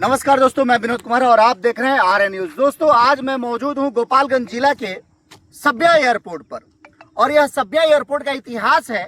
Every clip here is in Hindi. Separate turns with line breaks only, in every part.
नमस्कार दोस्तों, मैं विनोद कुमार और आप देख रहे हैं आर न्यूज। दोस्तों, आज मैं मौजूद हूं गोपालगंज जिला के सब्या एयरपोर्ट पर और यह सब्या एयरपोर्ट का इतिहास है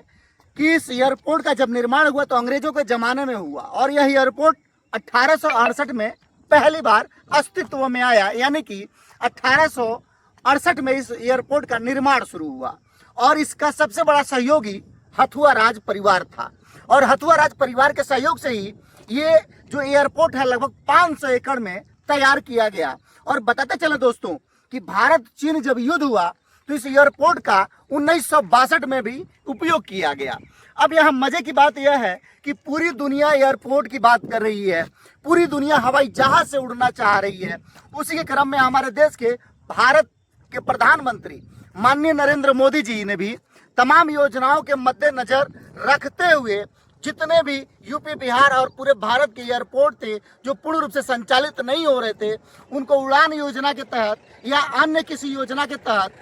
कि इस एयरपोर्ट का जब निर्माण हुआ तो अंग्रेजों के जमाने में हुआ और यह एयरपोर्ट 1868 में पहली बार अस्तित्व में आया, यानी कि 1868 में इस एयरपोर्ट का निर्माण शुरू हुआ और इसका सबसे बड़ा सहयोगी हथुआ राज परिवार था और हथुआ राज परिवार के सहयोग से ही ये जो एयरपोर्ट है लगभग 500 एकड़ में तैयार किया गया। और बताते चले दोस्तों कि भारत चीन जब युद्ध हुआ तो इस एयरपोर्ट का 1962 में भी उपयोग किया गया। अब यहाँ मजे की बात यह है कि पूरी दुनिया एयरपोर्ट की बात कर रही है, पूरी दुनिया हवाई जहाज से उड़ना चाह रही है। उसी के क्रम में हमारे देश के भारत के प्रधानमंत्री माननीय नरेंद्र मोदी जी ने भी तमाम योजनाओं के मद्देनजर रखते हुए जितने भी यूपी, बिहार और पूरे भारत के एयरपोर्ट थे जो पूर्ण रूप से संचालित नहीं हो रहे थे, उनको उड़ान योजना के तहत या अन्य किसी योजना के तहत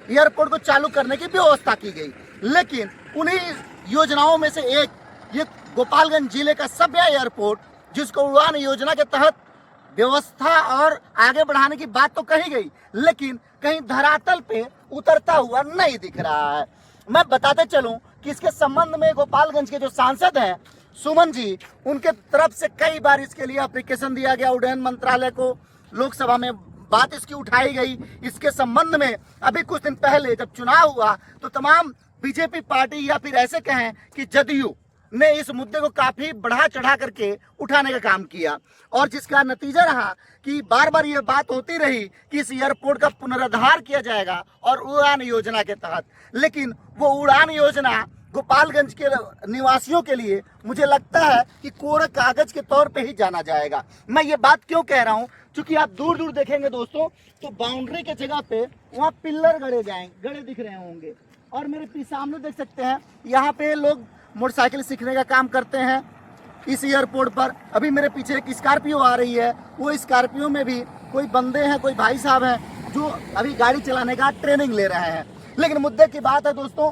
एयरपोर्ट को चालू करने की व्यवस्था की गई। लेकिन उन्हीं योजनाओं में से एक ये गोपालगंज जिले का सब्या एयरपोर्ट, जिसको उड़ान योजना के तहत व्यवस्था और आगे बढ़ाने की बात तो कही गई, लेकिन कहीं धरातल पे उतरता हुआ नहीं दिख रहा है। मैं बताते चलूं कि इसके संबंध में गोपालगंज के जो सांसद हैं सुमन जी, उनके तरफ से कई बार इसके लिए एप्लीकेशन दिया गया उड्डयन मंत्रालय को, लोकसभा में बात इसकी उठाई गई। इसके संबंध में अभी कुछ दिन पहले जब चुनाव हुआ तो तमाम बीजेपी पार्टी या फिर ऐसे कहें कि जदयू ने इस मुद्दे को काफी बढ़ा चढ़ा करके उठाने का काम किया और जिसका नतीजा रहा कि बार बार ये बात होती रही कि इस एयरपोर्ट का पुनरुद्धार किया जाएगा और उड़ान योजना के तहत। लेकिन वो उड़ान योजना गोपालगंज के निवासियों के लिए मुझे लगता है कि कोरे कागज के तौर पे ही जाना जाएगा। मैं ये बात क्यों कह रहा हूँ, क्योंकि आप दूर दूर देखेंगे दोस्तों तो बाउंड्री के जगह पे वहाँ पिल्लर गड़े दिख रहे होंगे और मेरे सामने देख सकते हैं यहाँ पे लोग मोटरसाइकिल सीखने का काम करते हैं इस एयरपोर्ट पर। अभी मेरे पीछे एक स्कॉर्पियो आ रही है, वो स्कॉर्पियो में भी कोई बंदे हैं, कोई भाई साहब हैं जो अभी गाड़ी चलाने का ट्रेनिंग ले रहे हैं। लेकिन मुद्दे की बात है दोस्तों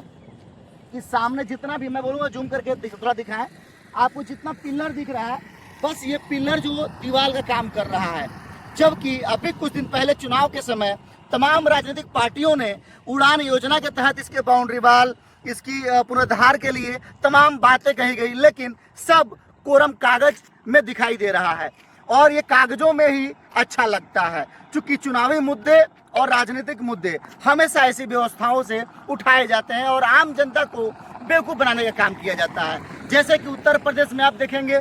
कि सामने जितना भी, मैं बोलूँगा जूम करके थोड़ा दिखाएं आपको, जितना पिलर दिख रहा है बस ये पिलर जो दीवार का काम कर रहा है। जबकि अभी कुछ दिन पहले चुनाव के समय तमाम राजनीतिक पार्टियों ने उड़ान योजना के तहत इसके बाउंड्री वाल, इसकी पुनरुद्धार के लिए तमाम बातें कही गई, लेकिन सब कोरम कागज में दिखाई दे रहा है और ये कागजों में ही अच्छा लगता है, क्योंकि चुनावी मुद्दे और राजनीतिक मुद्दे हमेशा ऐसी व्यवस्थाओं से उठाए जाते हैं और आम जनता को बेवकूफ़ बनाने का काम किया जाता है। जैसे कि उत्तर प्रदेश में आप देखेंगे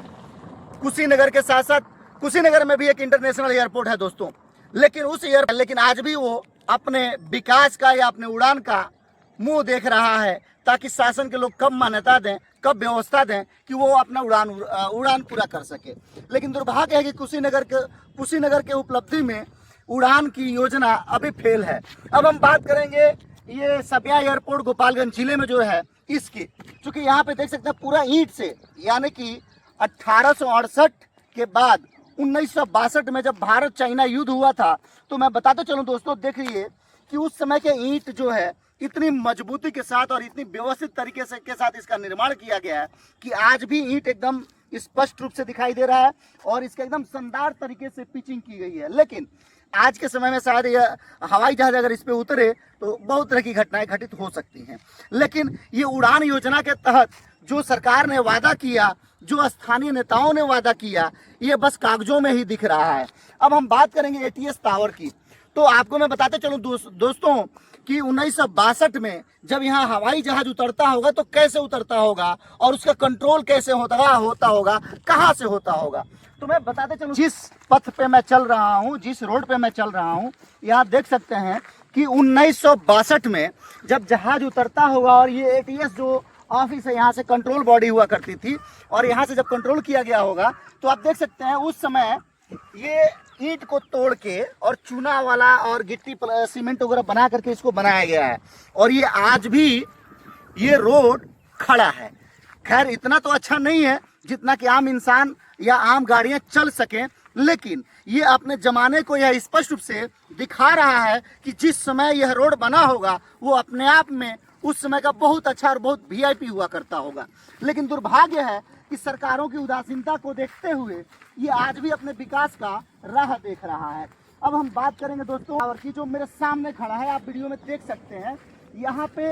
कुशीनगर के साथ साथ कुशीनगर में भी एक इंटरनेशनल एयरपोर्ट है दोस्तों, लेकिन आज भी वो अपने विकास का या अपने उड़ान का मुंह देख रहा है ताकि शासन के लोग कब मान्यता दें, कब व्यवस्था दें कि वो अपना उड़ान पूरा कर सके। लेकिन दुर्भाग्य है कि कुशीनगर के उपलब्धि में उड़ान की योजना अभी फेल है। अब हम बात करेंगे ये सब्या एयरपोर्ट गोपालगंज जिले में जो है इसकी, क्योंकि यहाँ पे देख सकते हैं पूरा ईंट से, यानी कि 1868 के बाद 1962 में जब भारत चाइना युद्ध हुआ था, तो मैं बताते चलूँ दोस्तों, देखिए कि उस समय के ईंट जो है इतनी मजबूती के साथ और इतनी व्यवस्थित तरीके से के साथ इसका निर्माण किया गया है कि आज भी ईंट एकदम स्पष्ट रूप से दिखाई दे रहा है और इसका एकदम शानदार तरीके से पिचिंग की गई है। लेकिन आज के समय में शायद यह हवाई जहाज अगर इस पे उतरे तो बहुत तरह की घटनाएं घटित हो सकती हैं। लेकिन ये उड़ान योजना के तहत जो सरकार ने वादा किया, जो स्थानीय नेताओं ने वादा किया, ये बस कागजों में ही दिख रहा है। अब हम बात करेंगे एटीएस टावर की, तो आपको मैं बताते चलूं दोस्तों कि 1962 में जब यहाँ हवाई जहाज उतरता होगा तो कैसे उतरता होगा और उसका कंट्रोल कैसे होता होगा, कहाँ से होता होगा। तो मैं बताते चलूं जिस पथ पे मैं चल रहा हूँ, जिस रोड पे मैं चल रहा हूँ, यहाँ देख सकते हैं कि 1962 में जब जहाज उतरता होगा और ये एटीएस जो ऑफिस है यहाँ से कंट्रोल बॉडी हुआ करती थी और यहाँ से जब कंट्रोल किया गया होगा तो आप देख सकते हैं उस समय ये ईंट को तोड़ के और चूना वाला और गिट्टी सीमेंट वगैरह बना करके इसको बनाया गया है और ये आज भी ये रोड खड़ा है। खैर इतना तो अच्छा नहीं है जितना कि आम इंसान या आम गाड़ियां चल सकें, लेकिन ये अपने जमाने को यह स्पष्ट रूप से दिखा रहा है कि जिस समय यह रोड बना होगा वो अपने आप में उस समय का बहुत अच्छा और बहुत वीआईपी हुआ करता होगा। लेकिन दुर्भाग्य है कि सरकारों की उदासीनता को देखते हुए ये आज भी अपने विकास का राह देख रहा है। अब हम बात करेंगे दोस्तों टावर की, जो मेरे सामने खड़ा है, आप वीडियो में देख सकते हैं। यहाँ पे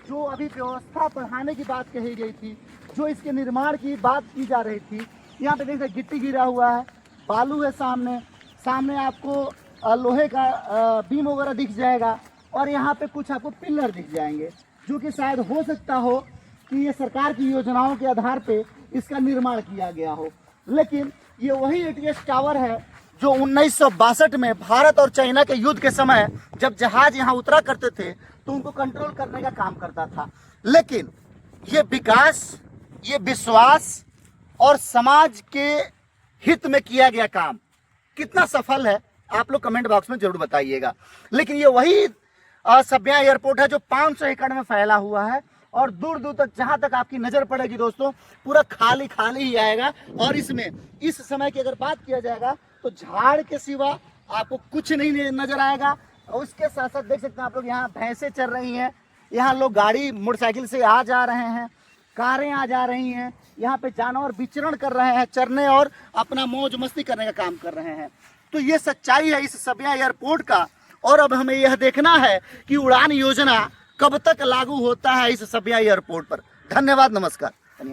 जो अभी व्यवस्था बढ़ाने की बात कही गई थी, जो इसके निर्माण की बात की जा रही थी, यहाँ पे देखिए गिट्टी गिरा हुआ है, बालू है, सामने आपको लोहे का बीम वगैरह दिख जाएगा, और यहाँ पे कुछ आपको पिलर दिख जाएंगे, जो कि शायद हो सकता हो कि ये सरकार की योजनाओं के आधार पे इसका निर्माण किया गया हो। लेकिन ये वही एटीएस टावर है जो 1962 में भारत और चाइना के युद्ध के समय जब जहाज यहाँ उतरा करते थे तो उनको कंट्रोल करने का काम करता था। लेकिन ये विकास, ये विश्वास और समाज के हित में किया गया काम कितना सफल है, आप लोग कमेंट बॉक्स में जरूर बताइएगा। लेकिन ये वही सभ्या एयरपोर्ट है जो 500 एकड़ में फैला हुआ है, और दूर दूर तक जहां तक आपकी नजर पड़ेगी दोस्तों, पूरा खाली खाली ही आएगा। और इसमें इस समय की अगर बात किया जाएगा तो झाड़ के सिवा आपको कुछ नहीं नजर आएगा। और उसके साथ साथ देख सकते हैं आप लोग, यहाँ भैंसें चल रही हैं, यहाँ लोग गाड़ी मोटरसाइकिल से आ जा रहे हैं, कारें आ जा रही हैं, यहाँ पे जानवर विचरण कर रहे हैं, चरने और अपना मौज मस्ती करने का काम कर रहे हैं। तो ये सच्चाई है इस सभ्या एयरपोर्ट का। और अब हमें यह देखना है कि उड़ान योजना कब तक लागू होता है इस सभ्या एयरपोर्ट पर। धन्यवाद, नमस्कार।